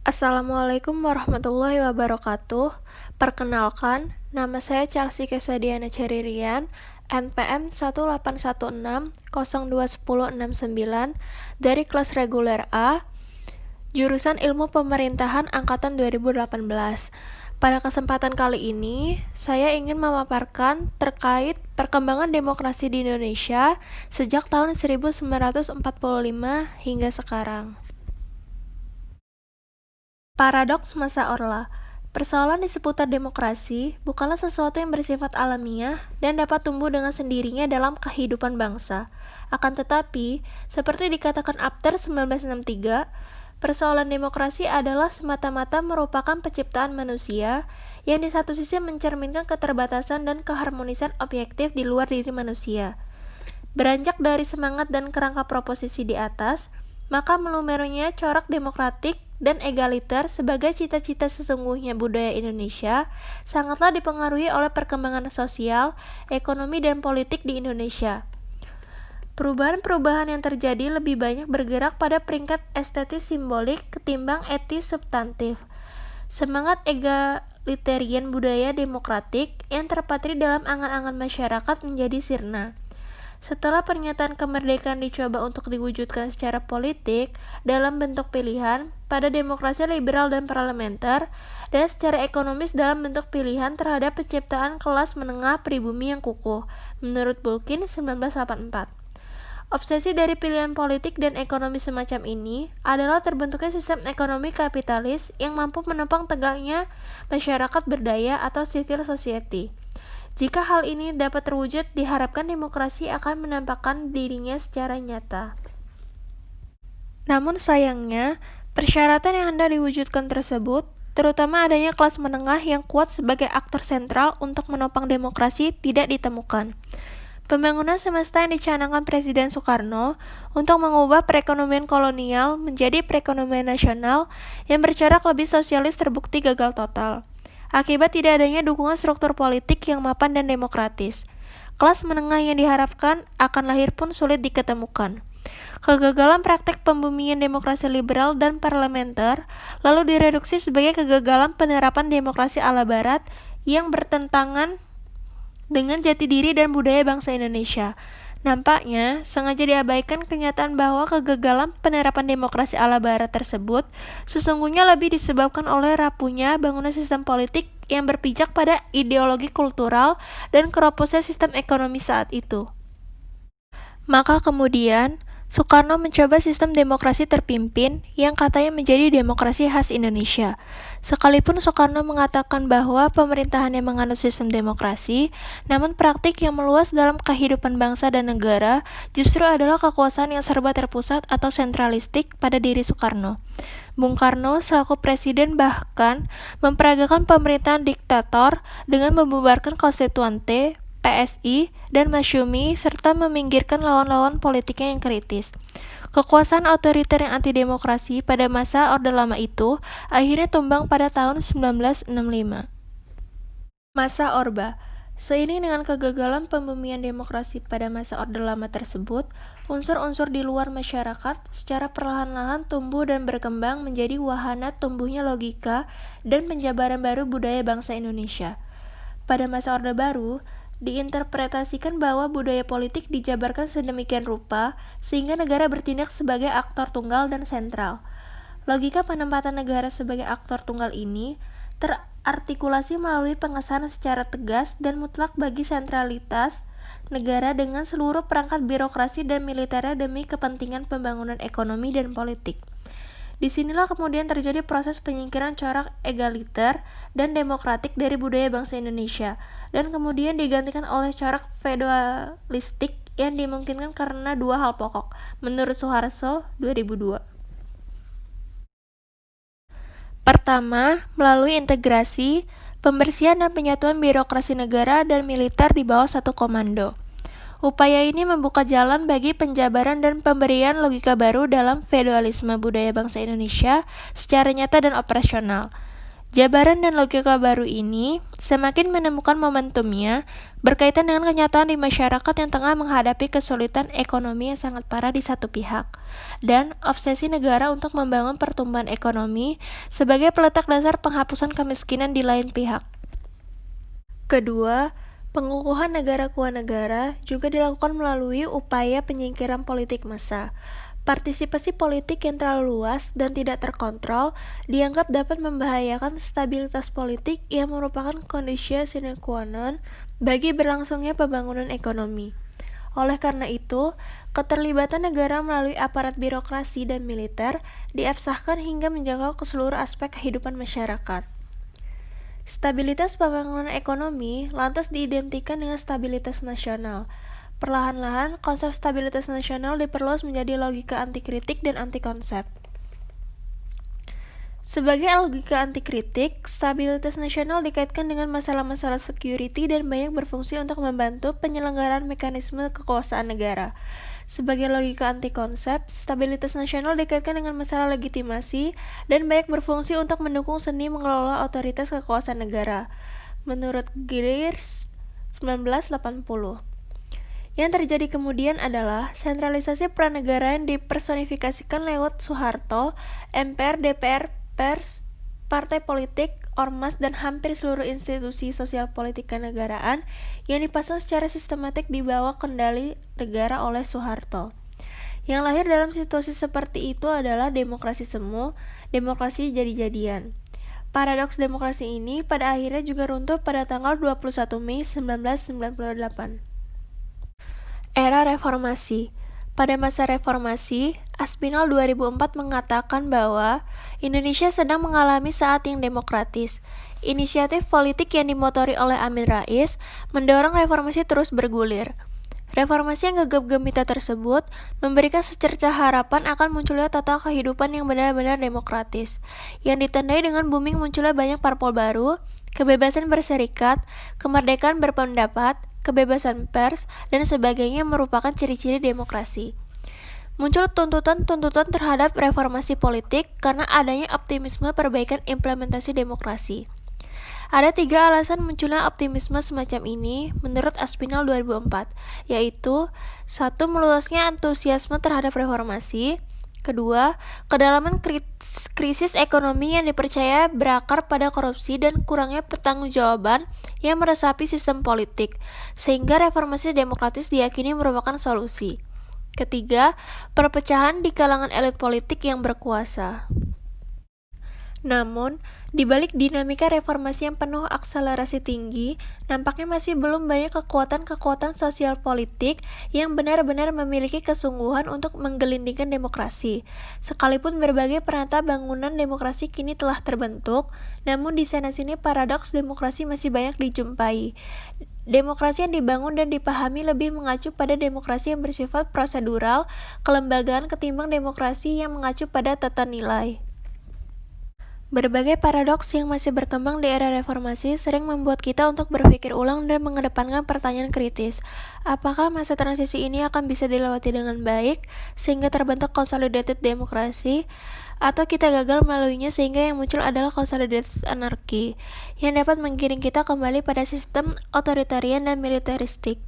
Assalamualaikum warahmatullahi wabarakatuh. Perkenalkan, nama saya Chelsea Kesadiana Ceririan, NPM 18160210069 dari kelas reguler A, jurusan Ilmu Pemerintahan angkatan 2018. Pada kesempatan kali ini, saya ingin memaparkan terkait perkembangan demokrasi di Indonesia sejak tahun 1945 hingga sekarang. Paradoks masa Orla. Persoalan di seputar demokrasi bukanlah sesuatu yang bersifat alamiah dan dapat tumbuh dengan sendirinya dalam kehidupan bangsa. Akan tetapi, seperti dikatakan Apter 1963, persoalan demokrasi adalah semata-mata merupakan penciptaan manusia yang di satu sisi mencerminkan keterbatasan dan keharmonisan objektif di luar diri manusia. Beranjak dari semangat dan kerangka proposisi di atas, maka melumernya corak demokratik dan egaliter sebagai cita-cita sesungguhnya budaya Indonesia sangatlah dipengaruhi oleh perkembangan sosial, ekonomi, dan politik di Indonesia. Perubahan-perubahan yang terjadi lebih banyak bergerak pada peringkat estetis simbolik ketimbang etis substantif. Semangat egalitarian budaya demokratik yang terpatri dalam angan-angan masyarakat menjadi sirna. Setelah pernyataan kemerdekaan dicoba untuk diwujudkan secara politik dalam bentuk pilihan pada demokrasi liberal dan parlementer, dan secara ekonomis dalam bentuk pilihan terhadap penciptaan kelas menengah pribumi yang kukuh, menurut Bulkin 1984. Obsesi dari pilihan politik dan ekonomi semacam ini adalah terbentuknya sistem ekonomi kapitalis yang mampu menopang tegaknya masyarakat berdaya atau civil society. Jika hal ini dapat terwujud, diharapkan demokrasi akan menampakkan dirinya secara nyata. Namun sayangnya, persyaratan yang hendak diwujudkan tersebut, terutama adanya kelas menengah yang kuat sebagai aktor sentral untuk menopang demokrasi, tidak ditemukan. Pembangunan semesta yang dicanangkan Presiden Soekarno untuk mengubah perekonomian kolonial menjadi perekonomian nasional yang bercorak lebih sosialis terbukti gagal total. Akibat tidak adanya dukungan struktur politik yang mapan dan demokratis. Kelas menengah yang diharapkan akan lahir pun sulit diketemukan. Kegagalan praktek pembumian demokrasi liberal dan parlementer lalu direduksi sebagai kegagalan penerapan demokrasi ala barat yang bertentangan dengan jati diri dan budaya bangsa Indonesia. Nampaknya, sengaja diabaikan kenyataan bahwa kegagalan penerapan demokrasi ala barat tersebut sesungguhnya lebih disebabkan oleh rapuhnya bangunan sistem politik yang berpijak pada ideologi kultural dan keroposnya sistem ekonomi saat itu. Maka kemudian, Soekarno mencoba sistem demokrasi terpimpin yang katanya menjadi demokrasi khas Indonesia. Sekalipun Soekarno mengatakan bahwa pemerintahannya menganut sistem demokrasi, namun praktik yang meluas dalam kehidupan bangsa dan negara justru adalah kekuasaan yang serba terpusat atau sentralistik pada diri Soekarno. Bung Karno selaku presiden bahkan memperagakan pemerintahan diktator dengan membubarkan Konstituante, PSI, dan Masyumi, serta meminggirkan lawan-lawan politiknya yang kritis. Kekuasaan otoriter yang antidemokrasi pada masa Orde Lama itu akhirnya tumbang pada tahun 1965. Masa Orba. Seiring dengan kegagalan pembumian demokrasi pada masa Orde Lama tersebut, unsur-unsur di luar masyarakat secara perlahan-lahan tumbuh dan berkembang menjadi wahana tumbuhnya logika dan penjabaran baru budaya bangsa Indonesia. Pada masa Orde Baru, diinterpretasikan bahwa budaya politik dijabarkan sedemikian rupa sehingga negara bertindak sebagai aktor tunggal dan sentral. Logika penempatan negara sebagai aktor tunggal ini terartikulasi melalui pengesahan secara tegas dan mutlak bagi sentralitas negara dengan seluruh perangkat birokrasi dan militernya demi kepentingan pembangunan ekonomi dan politik. Disinilah kemudian terjadi proses penyingkiran corak egaliter dan demokratik dari budaya bangsa Indonesia, dan kemudian digantikan oleh corak feudalistik yang dimungkinkan karena dua hal pokok, menurut Suharto 2002. Pertama, melalui integrasi, pembersihan dan penyatuan birokrasi negara dan militer di bawah satu komando. Upaya ini membuka jalan bagi penjabaran dan pemberian logika baru dalam feudalisme budaya bangsa Indonesia secara nyata dan operasional. Jabaran dan logika baru ini semakin menemukan momentumnya berkaitan dengan kenyataan di masyarakat yang tengah menghadapi kesulitan ekonomi yang sangat parah di satu pihak, dan obsesi negara untuk membangun pertumbuhan ekonomi sebagai peletak dasar penghapusan kemiskinan di lain pihak. Kedua, pengukuhan negara negara juga dilakukan melalui upaya penyingkiran politik massa. Partisipasi politik yang terlalu luas dan tidak terkontrol dianggap dapat membahayakan stabilitas politik yang merupakan kondisi sine qua non bagi berlangsungnya pembangunan ekonomi. Oleh karena itu, keterlibatan negara melalui aparat birokrasi dan militer diabsahkan hingga menjangkau ke seluruh aspek kehidupan masyarakat. Stabilitas pembangunan ekonomi lantas diidentikan dengan stabilitas nasional. Perlahan-lahan, konsep stabilitas nasional diperluas menjadi logika anti-kritik dan anti-konsep. Sebagai logika anti-kritik, stabilitas nasional dikaitkan dengan masalah-masalah security dan banyak berfungsi untuk membantu penyelenggaraan mekanisme kekuasaan negara. Sebagai logika anti-konsep, stabilitas nasional dikaitkan dengan masalah legitimasi dan banyak berfungsi untuk mendukung seni mengelola otoritas kekuasaan negara. Menurut Geers 1980. Yang terjadi kemudian adalah sentralisasi pranegaraan dipersonifikasikan lewat Soeharto, MPR, DPR, pers, partai politik, ormas, dan hampir seluruh institusi sosial politik kenegaraan yang dipasang secara sistematik di bawah kendali negara oleh Soeharto. Yang lahir dalam situasi seperti itu adalah demokrasi semu, demokrasi jadi-jadian. Paradoks demokrasi ini pada akhirnya juga runtuh pada tanggal 21 Mei 1998. Era Reformasi. Pada masa reformasi, Aspinall 2004 mengatakan bahwa Indonesia sedang mengalami saat yang demokratis. Inisiatif politik yang dimotori oleh Amin Rais mendorong reformasi terus bergulir. Reformasi yang gegap gempita tersebut memberikan secercah harapan akan munculnya tata kehidupan yang benar-benar demokratis, yang ditandai dengan booming munculnya banyak parpol baru, kebebasan berserikat, kemerdekaan berpendapat, kebebasan pers, dan sebagainya merupakan ciri-ciri demokrasi. Muncul tuntutan-tuntutan terhadap reformasi politik karena adanya optimisme perbaikan implementasi demokrasi. Ada 3 alasan munculnya optimisme semacam ini menurut Aspinall 2004, yaitu 1. Meluasnya antusiasme terhadap reformasi. 2. Kedalaman krisis ekonomi yang dipercaya berakar pada korupsi dan kurangnya pertanggungjawaban yang meresapi sistem politik, sehingga reformasi demokratis diyakini merupakan solusi. 3. Perpecahan di kalangan elit politik yang berkuasa. Namun, di balik dinamika reformasi yang penuh akselerasi tinggi, nampaknya masih belum banyak kekuatan-kekuatan sosial politik yang benar-benar memiliki kesungguhan untuk menggelindingkan demokrasi. Sekalipun berbagai perantara bangunan demokrasi kini telah terbentuk, namun di sana-sini paradoks demokrasi masih banyak dijumpai. Demokrasi yang dibangun dan dipahami lebih mengacu pada demokrasi yang bersifat prosedural, kelembagaan ketimbang demokrasi yang mengacu pada tata nilai. Berbagai paradoks yang masih berkembang di era reformasi sering membuat kita untuk berpikir ulang dan mengedepankan pertanyaan kritis. Apakah masa transisi ini akan bisa dilewati dengan baik sehingga terbentuk consolidated demokrasi, atau kita gagal melaluinya sehingga yang muncul adalah consolidated anarki yang dapat menggiring kita kembali pada sistem otoritarian dan militeristik.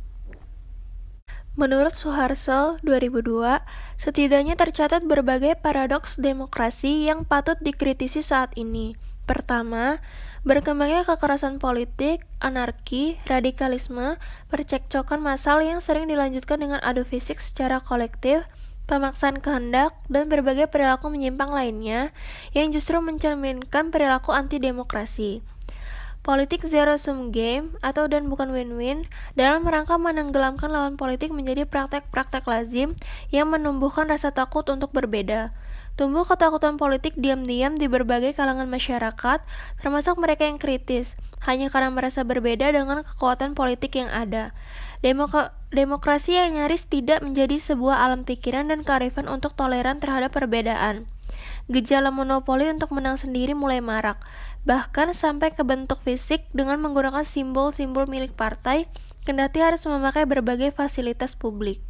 Menurut Soeharto 2002, setidaknya tercatat berbagai paradoks demokrasi yang patut dikritisi saat ini. Pertama, berkembangnya kekerasan politik, anarki, radikalisme, percekcokan massal yang sering dilanjutkan dengan adu fisik secara kolektif, pemaksaan kehendak, dan berbagai perilaku menyimpang lainnya yang justru mencerminkan perilaku anti-demokrasi. Politik zero-sum game atau dan bukan win-win dalam rangka menenggelamkan lawan politik menjadi praktek-praktek lazim yang menumbuhkan rasa takut untuk berbeda. Tumbuh ketakutan politik diam-diam di berbagai kalangan masyarakat, termasuk mereka yang kritis, hanya karena merasa berbeda dengan kekuatan politik yang ada. Demokrasi yang nyaris tidak menjadi sebuah alam pikiran dan kearifan untuk toleran terhadap perbedaan. Gejala monopoli untuk menang sendiri mulai marak, bahkan sampai ke bentuk fisik dengan menggunakan simbol-simbol milik partai, kendati harus memakai berbagai fasilitas publik.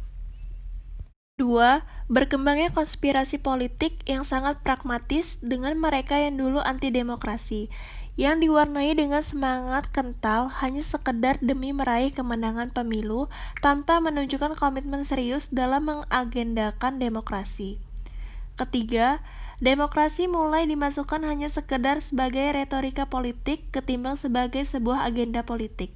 2. Berkembangnya konspirasi politik yang sangat pragmatis dengan mereka yang dulu anti-demokrasi, yang diwarnai dengan semangat kental hanya sekedar demi meraih kemenangan pemilu tanpa menunjukkan komitmen serius dalam mengagendakan demokrasi. Ketiga, demokrasi mulai dimasukkan hanya sekedar sebagai retorika politik ketimbang sebagai sebuah agenda politik.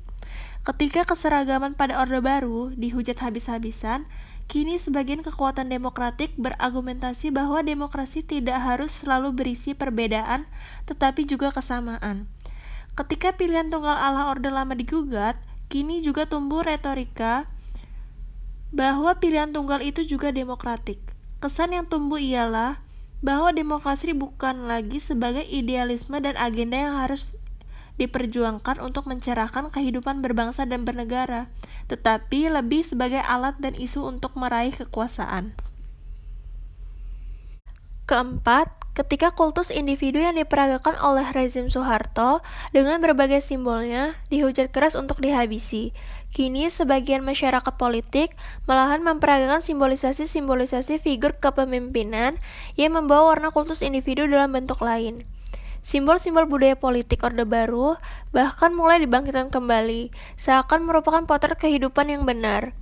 Ketika keseragaman pada Orde Baru dihujat habis-habisan, kini sebagian kekuatan demokratik berargumentasi bahwa demokrasi tidak harus selalu berisi perbedaan, tetapi juga kesamaan. Ketika pilihan tunggal ala Orde Lama digugat, kini juga tumbuh retorika bahwa pilihan tunggal itu juga demokratik. Kesan yang tumbuh ialah bahwa demokrasi bukan lagi sebagai idealisme dan agenda yang harus diperjuangkan untuk mencerahkan kehidupan berbangsa dan bernegara, tetapi lebih sebagai alat dan isu untuk meraih kekuasaan. Keempat, ketika kultus individu yang diperagakan oleh rezim Soeharto dengan berbagai simbolnya dihujat keras untuk dihabisi, kini sebagian masyarakat politik malahan memperagakan simbolisasi-simbolisasi figur kepemimpinan yang membawa warna kultus individu dalam bentuk lain. Simbol-simbol budaya politik Orde Baru bahkan mulai dibangkitkan kembali, seakan merupakan potret kehidupan yang benar.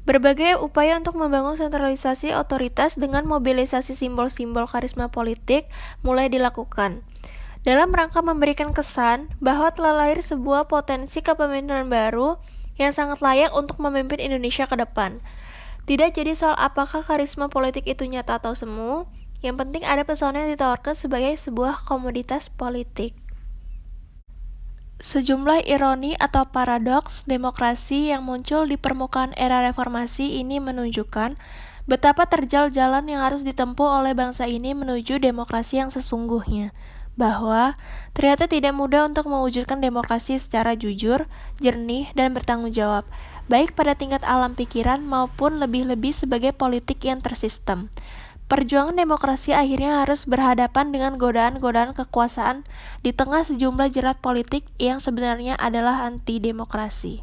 Berbagai upaya untuk membangun sentralisasi otoritas dengan mobilisasi simbol-simbol karisma politik mulai dilakukan, dalam rangka memberikan kesan bahwa telah lahir sebuah potensi kepemimpinan baru yang sangat layak untuk memimpin Indonesia ke depan. Tidak jadi soal apakah karisma politik itu nyata atau semu, yang penting ada pesona yang ditawarkan sebagai sebuah komoditas politik. Sejumlah ironi atau paradoks demokrasi yang muncul di permukaan era reformasi ini menunjukkan betapa terjal jalan yang harus ditempuh oleh bangsa ini menuju demokrasi yang sesungguhnya, bahwa ternyata tidak mudah untuk mewujudkan demokrasi secara jujur, jernih, dan bertanggung jawab, baik pada tingkat alam pikiran maupun lebih-lebih sebagai politik yang tersistem. Perjuangan demokrasi akhirnya harus berhadapan dengan godaan-godaan kekuasaan di tengah sejumlah jerat politik yang sebenarnya adalah anti-demokrasi.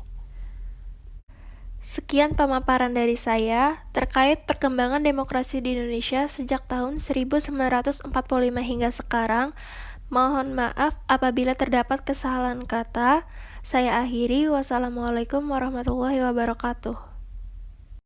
Sekian pemaparan dari saya terkait perkembangan demokrasi di Indonesia sejak tahun 1945 hingga sekarang. Mohon maaf apabila terdapat kesalahan kata. Saya akhiri. Wassalamualaikum warahmatullahi wabarakatuh.